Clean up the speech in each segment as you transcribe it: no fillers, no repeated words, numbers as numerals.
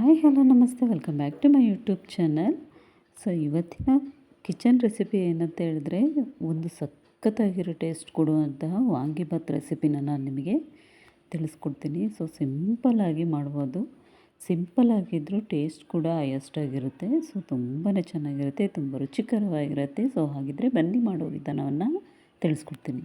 Hi hello ನಮಸ್ತೆ, welcome back to my YouTube channel. So ಇವತ್ತಿನ kitchen recipe ಏನಂತ ಹೇಳಿದ್ರೆ, ಒಂದು ಸಖತ್ತಾಗಿರೋ ಟೇಸ್ಟ್ ಕೊಡುವಂತಹ ವಾಂಗಿಬಾತ್ ರೆಸಿಪಿನ ನಾನು ನಿಮಗೆ ತಿಳಿಸ್ಕೊಡ್ತೀನಿ. ಸೊ ಸಿಂಪಲ್ಲಾಗಿ ಮಾಡ್ಬೋದು, ಸಿಂಪಲ್ಲಾಗಿದ್ದರೂ ಟೇಸ್ಟ್ ಕೂಡ ಹೈಯೆಸ್ಟಾಗಿರುತ್ತೆ. ಸೊ ತುಂಬಾ ಚೆನ್ನಾಗಿರುತ್ತೆ, ತುಂಬ ರುಚಿಕರವಾಗಿರುತ್ತೆ. ಸೊ ಹಾಗಿದ್ದರೆ ಬನ್ನಿ ಮಾಡೋ ವಿಧಾನವನ್ನು ತಿಳಿಸ್ಕೊಡ್ತೀನಿ.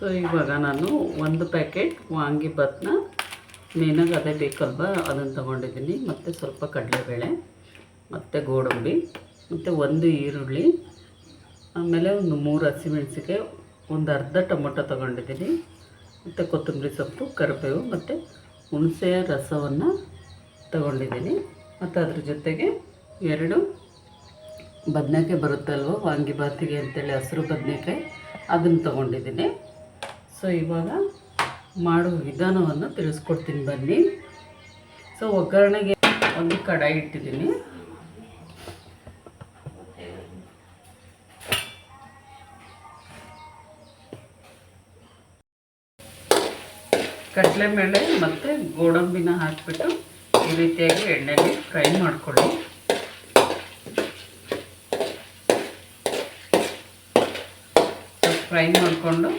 ಸೊ ಇವಾಗ ನಾನು ಒಂದು ಪ್ಯಾಕೆಟ್ ವಾಂಗಿಬಾತ್ನ ಮೇನಾಗಿ ಅದೇ ಬೇಕಲ್ವ ಅದನ್ನು ತೊಗೊಂಡಿದ್ದೀನಿ, ಮತ್ತು ಸ್ವಲ್ಪ ಕಡಲೆಬೇಳೆ, ಮತ್ತು ಗೋಡಂಬಿ, ಮತ್ತು ಒಂದು ಈರುಳ್ಳಿ, ಆಮೇಲೆ ಒಂದು 3 ಹಸಿಮೆಣಸಿಗೆ, ಒಂದು ಅರ್ಧ ಟೊಮೊಟೊ ತೊಗೊಂಡಿದ್ದೀನಿ, ಮತ್ತು ಕೊತ್ತಂಬರಿ ಸೊಪ್ಪು, ಕರಿಬೇವು, ಮತ್ತು ಹುಣಸೆಯ ರಸವನ್ನು ತೊಗೊಂಡಿದ್ದೀನಿ. ಮತ್ತು ಅದ್ರ ಜೊತೆಗೆ 2 ಬದನೆಕಾಯಿ ಬರುತ್ತಲ್ವ ವಾಂಗಿಬಾತಿಗೆ ಅಂತೇಳಿ, ಹಸಿರು ಬದನೆಕಾಯಿ, ಅದನ್ನು ತೊಗೊಂಡಿದ್ದೀನಿ. ಸೊ ಇವಾಗ ಮಾಡುವ ವಿಧಾನವನ್ನು ತಿಳಿಸ್ಕೊಡ್ತೀನಿ ಬನ್ನಿ. ಸೊ ಒಗ್ಗರಣೆಗೆ ಒಂದು ಕಡಾಯಿ ಇಟ್ಟಿದ್ದೀನಿ. ಕಡಲೆಬೇಳೆ ಮತ್ತು ಗೋಡಂಬಿನ ಹಾಕಿಬಿಟ್ಟು ಈ ರೀತಿಯಾಗಿ ಎಣ್ಣೆಗೆ ಫ್ರೈ ಮಾಡಿಕೊಳ್ಳಿ. ಫ್ರೈ ಮಾಡಿಕೊಂಡು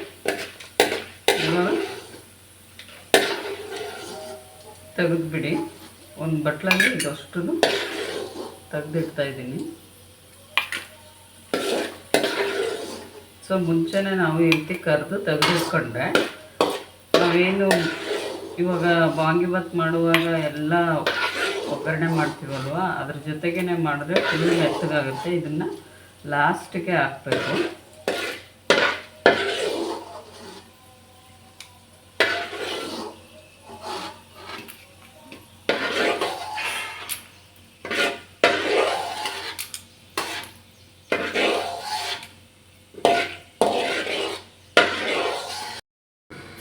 ಇವಾಗ ತೆಗೆದುಬಿಡಿ. ಒಂದು ಬಟ್ಲಲ್ಲಿ ಇದಷ್ಟು ತೆಗೆದಿಡ್ತಾಯಿದ್ದೀನಿ. ಸೊ ಮುಂಚೆನೇ ನಾವು ಈ ರೀತಿ ಕರೆದು ತೆಗೆದಿಟ್ಕೊಂಡ್ರೆ ನಾವೇನು ಇವಾಗ ವಾಂಗಿಬಾತ್ ಮಾಡುವಾಗ ಎಲ್ಲ ಒಗ್ಗರಣೆ ಮಾಡ್ತೀವಲ್ವ, ಅದ್ರ ಜೊತೆಗೇ ಮಾಡಿದ್ರೆ ಫುಲ್ ಮೆತ್ತಗಾಗುತ್ತೆ. ಇದನ್ನು ಲಾಸ್ಟಿಗೆ ಹಾಕಬೇಕು.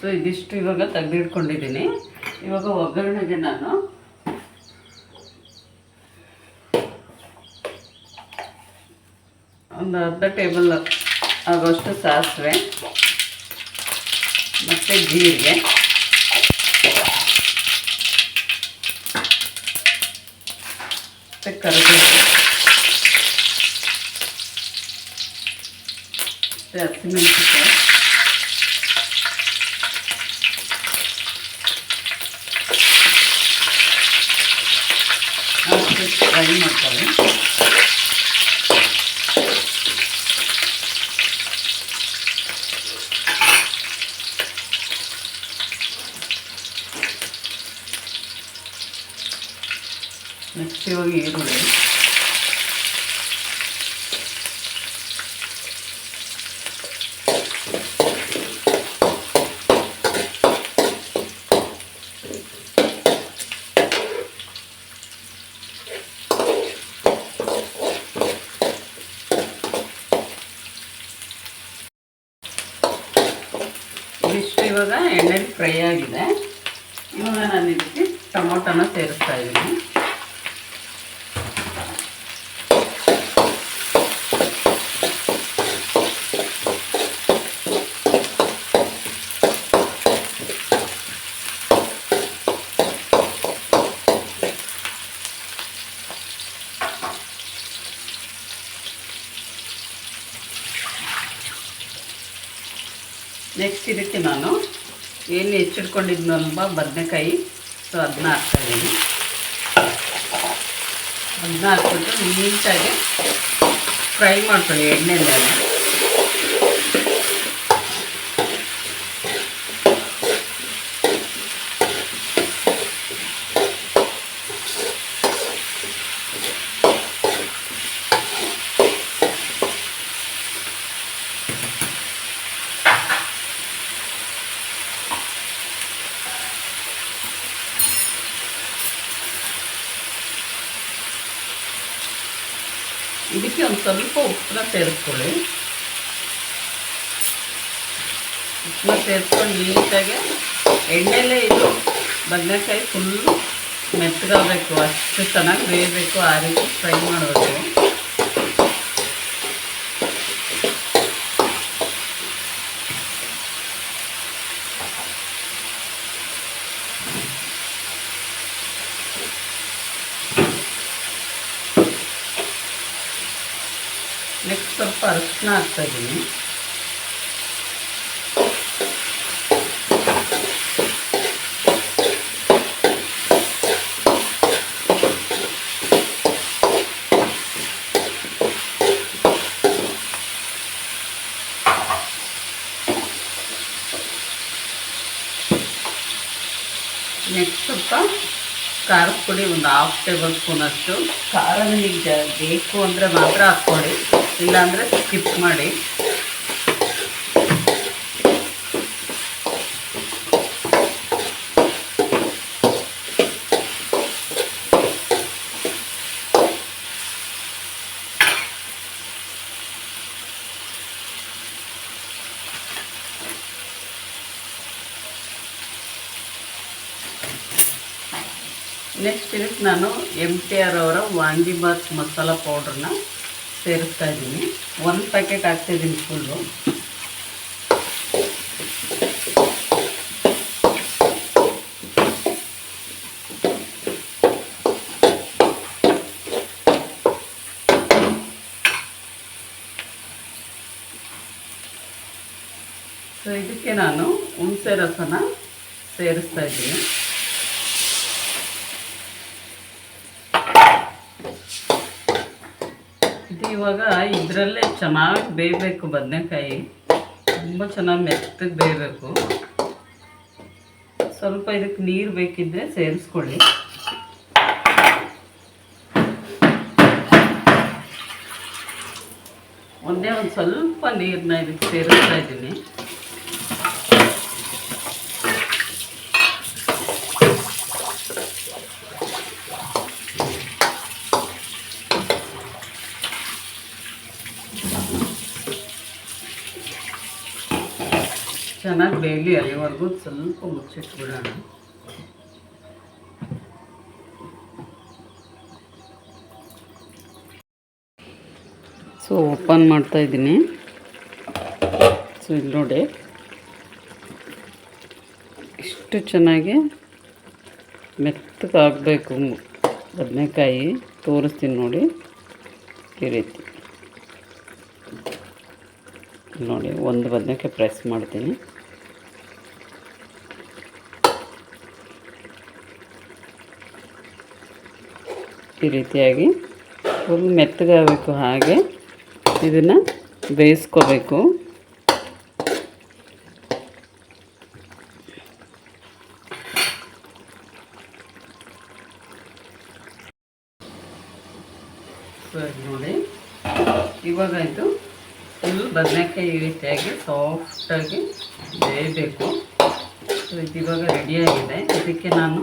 ಸೊ ಇದಿಷ್ಟು ಇವಾಗ ತೆಗೆದಿಟ್ಕೊಂಡಿದ್ದೀನಿ. ಇವಾಗ ಒಗ್ಗರಣೆಗೆ ನಾನು ಒಂದು ಅರ್ಧ ಟೇಬಲ್ ಆಗೋಷ್ಟು ಸಾಸಿವೆ, ಮತ್ತು ಜೀರಿಗೆ, ಮತ್ತು ಕರಿಬೇವು, ಮತ್ತು ಹಸಿಮೆಣಸಿನಕಾಯಿ, ಫ್ರೈ ಮಾಡ್ಕೊಳ್ಳಿ. ನೆಕ್ಸ್ಟ್ ಇವಾಗ ಈರುಳ್ಳಿ, ಇದಿಷ್ಟು ಇವಾಗ ಎಣ್ಣೆಲಿ ಫ್ರೈ ಆಗಿದೆ. ಇವಾಗ ನಾನು ಇದಕ್ಕೆ ಟೊಮೊಟೊನ ಸೇರಿಸ್ತಾ ಇದ್ದೀನಿ. ನೆಕ್ಸ್ಟ್ ಇದಕ್ಕೆ ನಾನು ಏನು ಹೆಚ್ಚಿಟ್ಕೊಂಡಿದ್ನಲ್ವ ಬದನೆಕಾಯಿ, ಸೊ ಅದನ್ನ ಹಾಕ್ತಾಯಿದ್ದೀನಿ. ಅದನ್ನ ಹಾಕ್ಬಿಟ್ಟು ನೀಟಾಗಿ ಫ್ರೈ ಮಾಡ್ಕೊಳ್ಳಿ ಎಣ್ಣೆಲೆ. ಇದಕ್ಕೆ ಒಂದು ಸ್ವಲ್ಪ ಉಪ್ಪನ್ನ ಸೇರಿಸ್ಕೊಳ್ಳಿ. ಉಪ್ಪನ್ನ ಸೇರಿಸ್ಕೊಂಡು ನೀಟಾಗಿ ಎಣ್ಣೆಲೇ ಇದು ಬದನೆಕಾಯಿ ಫುಲ್ಲು ಮೆತ್ತಗಾಗಬೇಕು, ಅಷ್ಟು ಚೆನ್ನಾಗಿ ಬೇಯಬೇಕು, ಆ ರೀತಿ ಫ್ರೈ ಮಾಡಬೇಕು. ನೆಕ್ಸ್ಟ್ ಸ್ವಲ್ಪ ಅರಿಶಿನ ಹಾಕ್ತಾಯಿದ್ದೀನಿ. ನೆಕ್ಸ್ಟ್ ಸ್ವಲ್ಪ ಖಾರದ ಪುಡಿ ಒಂದು 1/2 ಟೇಬಲ್ ಸ್ಪೂನಷ್ಟು. ಖಾರ ನಿಮಗೆ ಬೇಕು ಅಂದರೆ ಮಾತ್ರ ಹಾಕ್ಕೊಳ್ಳಿ, ಇಲ್ಲಾಂದರೆ ಸ್ಕಿಪ್ ಮಾಡಿ. ನೆಕ್ಸ್ಟ್ ಇದಕ್ಕೆ ನಾನು MTR ಅವರ ವಾಂಗಿಬಾತ್ ಮಸಾಲ ಪೌಡ್ರನ್ನ ಸೇರಿಸ್ತಾ ಇದ್ದೀನಿ. 1 ಪ್ಯಾಕೆಟ್ ಹಾಕ್ತಾಯಿದ್ದೀನಿ ಫುಲ್ಲು. ಸೊ ಇದಕ್ಕೆ ನಾನು ಹುಣಸೆ ರಸನ ಸೇರಿಸ್ತಾ ಇದ್ದೀನಿ. ಇದು ಇವಾಗ ಇದರಲ್ಲೇ ಚೆನ್ನಾಗಿ ಬೇಯಬೇಕು, ಬದನೆಕಾಯಿ ತುಂಬ ಚೆನ್ನಾಗಿ ಮೆತ್ತಗೆ ಬೇಯಬೇಕು. ಸ್ವಲ್ಪ ಇದಕ್ಕೆ ನೀರು ಬೇಕಿದ್ದರೆ ಸೇರಿಸ್ಕೊಳ್ಳಿ. ಒಂದೇ ಒಂದು ಸ್ವಲ್ಪ ನೀರನ್ನ ಇದಕ್ಕೆ ಸೇರಿಸ್ತಾ ಇದ್ದೀನಿ. ಚೆನ್ನಾಗಿ ಬೇಯಲಿ, ಅಲ್ಲಿವರೆಗೂ ಸ್ವಲ್ಪ ಮುಚ್ಚಿಟ್ಬಿಡೋಣ. ಸೊ ಓಪನ್ ಮಾಡ್ತಾ ಇದ್ದೀನಿ. ಸೊ ಇಲ್ಲಿ ನೋಡಿ ಇಷ್ಟು ಚೆನ್ನಾಗಿ ಮೆತ್ತಗಾಗಬೇಕು ಬದನೆಕಾಯಿ. ತೋರಿಸ್ತೀನಿ ನೋಡಿ, ಈ ರೀತಿ ನೋಡಿ. ಒಂದು ಬದನೆಕಾಯಿ ಪ್ರೆಸ್ ಮಾಡ್ತೀನಿ. ಈ ರೀತಿಯಾಗಿ ಫುಲ್ ಮೆತ್ತಗಾಗಬೇಕು, ಹಾಗೆ ಇದನ್ನು ಬೇಯಿಸ್ಕೋಬೇಕು. ನೋಡಿ ಇವಾಗ ಇದು ಫುಲ್ ಬದನೆಕಾಯಿ ಈ ರೀತಿಯಾಗಿ ಸಾಫ್ಟಾಗಿ ಬೇಯಬೇಕು. ಸೊ ಇದು ಇವಾಗ ರೆಡಿಯಾಗಿದೆ. ಇದಕ್ಕೆ ನಾನು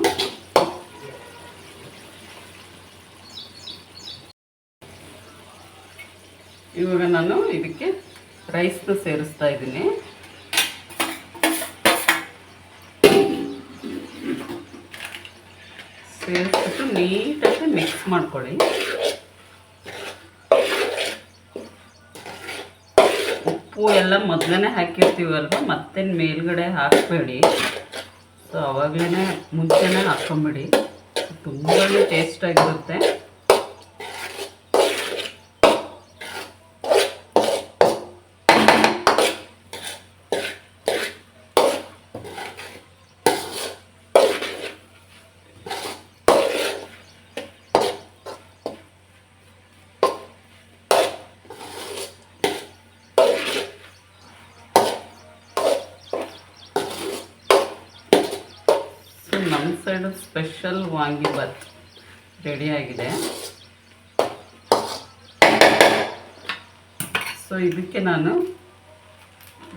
ಇದಕ್ಕೆ ರೈಸ್ನ ಸೇರಿಸ್ತಾ ಇದ್ದೀನಿ. ಸೇರಿಸ್ಬಿಟ್ಟು ನೀಟಾಗಿ ಮಿಕ್ಸ್ ಮಾಡ್ಕೊಳ್ಳಿ. ಉಪ್ಪು ಎಲ್ಲ ಮೊದಲೇ ಹಾಕಿರ್ತೀವಲ್ವ, ಮತ್ತೆ ಮೇಲ್ಗಡೆ ಹಾಕಬೇಡಿ. ಸೊ ಆವಾಗಲೇ ಮುಂಚೆನೇ ಹಾಕ್ಕೊಂಬಿಡಿ, ತುಂಬಾ ಟೇಸ್ಟಾಗಿರುತ್ತೆ. ನಮ್ಮ ಸೈಡು ಸ್ಪೆಷಲ್ ವಾಂಗಿಬಾತ್ ರೆಡಿಯಾಗಿದೆ. ಸೊ ಇದಕ್ಕೆ ನಾನು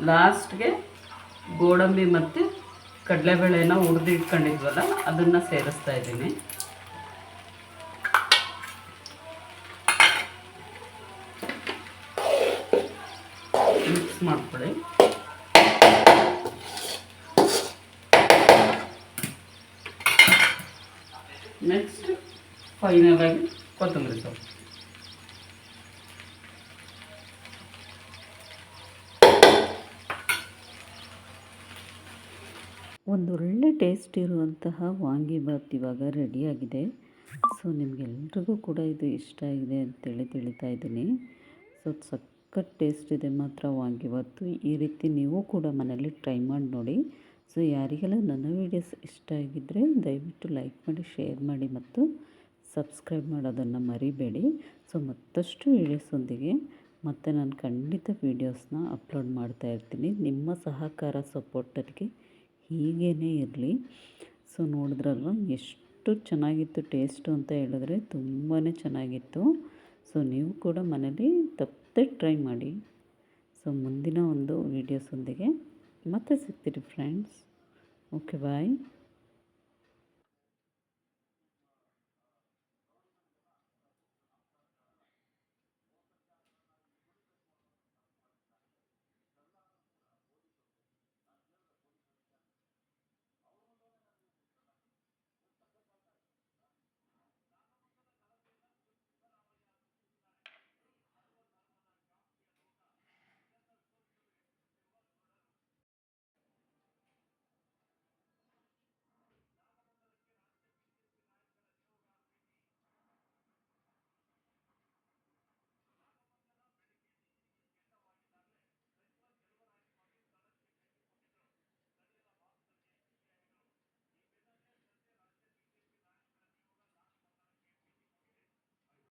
ಲಾಸ್ಟ್ಗೆ ಗೋಡಂಬಿ ಮತ್ತು ಕಡಲೆಬೇಳೆನ ಹುರಿದು ಇಟ್ಕೊಂಡಿದ್ವಲ್ಲ ಅದನ್ನು ಸೇರಿಸ್ತಾ ಇದ್ದೀನಿ. ಮಿಕ್ಸ್ ಮಾಡ್ಕೊಳ್ಳಿ. ನೆಕ್ಸ್ಟ್ ಫೈನಲ್ ಆಗಿ ಕೊತ್ತಂಬರಿ ಸೊಪ್ಪು. ಒಂದೊಳ್ಳೆ ಟೇಸ್ಟ್ ಇರುವಂತಹ ವಾಂಗಿಬಾತ್ ಇವಾಗ ರೆಡಿಯಾಗಿದೆ. ಸೊ ನಿಮಗೆಲ್ರಿಗೂ ಕೂಡ ಇದು ಇಷ್ಟ ಆಗಿದೆ ಅಂತೇಳಿ ತಿಳಿತಾ ಇದ್ದೀನಿ. ಸೊ ಸಖತ್ ಟೇಸ್ಟ್ ಇದೆ ಮಾತ್ರ ವಾಂಗಿಬಾತು. ಈ ರೀತಿ ನೀವು ಕೂಡ ಮನೇಲಿ ಟ್ರೈ ಮಾಡಿ ನೋಡಿ. ಸೊ ಯಾರಿಗೆಲ್ಲ ನನ್ನ ವೀಡಿಯೋಸ್ ಇಷ್ಟ ಆಗಿದ್ದರೆ ದಯವಿಟ್ಟು ಲೈಕ್ ಮಾಡಿ, ಶೇರ್ ಮಾಡಿ ಮತ್ತು ಸಬ್ಸ್ಕ್ರೈಬ್ ಮಾಡೋದನ್ನು ಮರಿಬೇಡಿ. ಸೊ ಮತ್ತಷ್ಟು ವೀಡಿಯೋಸೊಂದಿಗೆ ಮತ್ತೆ ನಾನು ಖಂಡಿತ ವೀಡಿಯೋಸ್ನ ಅಪ್ಲೋಡ್ ಮಾಡ್ತಾ ಇರ್ತೀನಿ. ನಿಮ್ಮ ಸಹಕಾರ ಸಪೋರ್ಟರ್ಗೆ ಹೀಗೇ ಇರಲಿ. ಸೊ ನೋಡಿದ್ರಲ್ವ ಎಷ್ಟು ಚೆನ್ನಾಗಿತ್ತು ಟೇಸ್ಟು ಅಂತ ಹೇಳಿದ್ರೆ ತುಂಬಾ ಚೆನ್ನಾಗಿತ್ತು. ಸೊ ನೀವು ಕೂಡ ಮನೇಲಿ ತಪ್ಪದೆ ಟ್ರೈ ಮಾಡಿ. ಸೊ ಮುಂದಿನ ಒಂದು ವೀಡಿಯೋಸೊಂದಿಗೆ ಮತ್ತೆ ಸಿಗ್ತೀರಿ ಫ್ರೆಂಡ್ಸ್. Okay bye.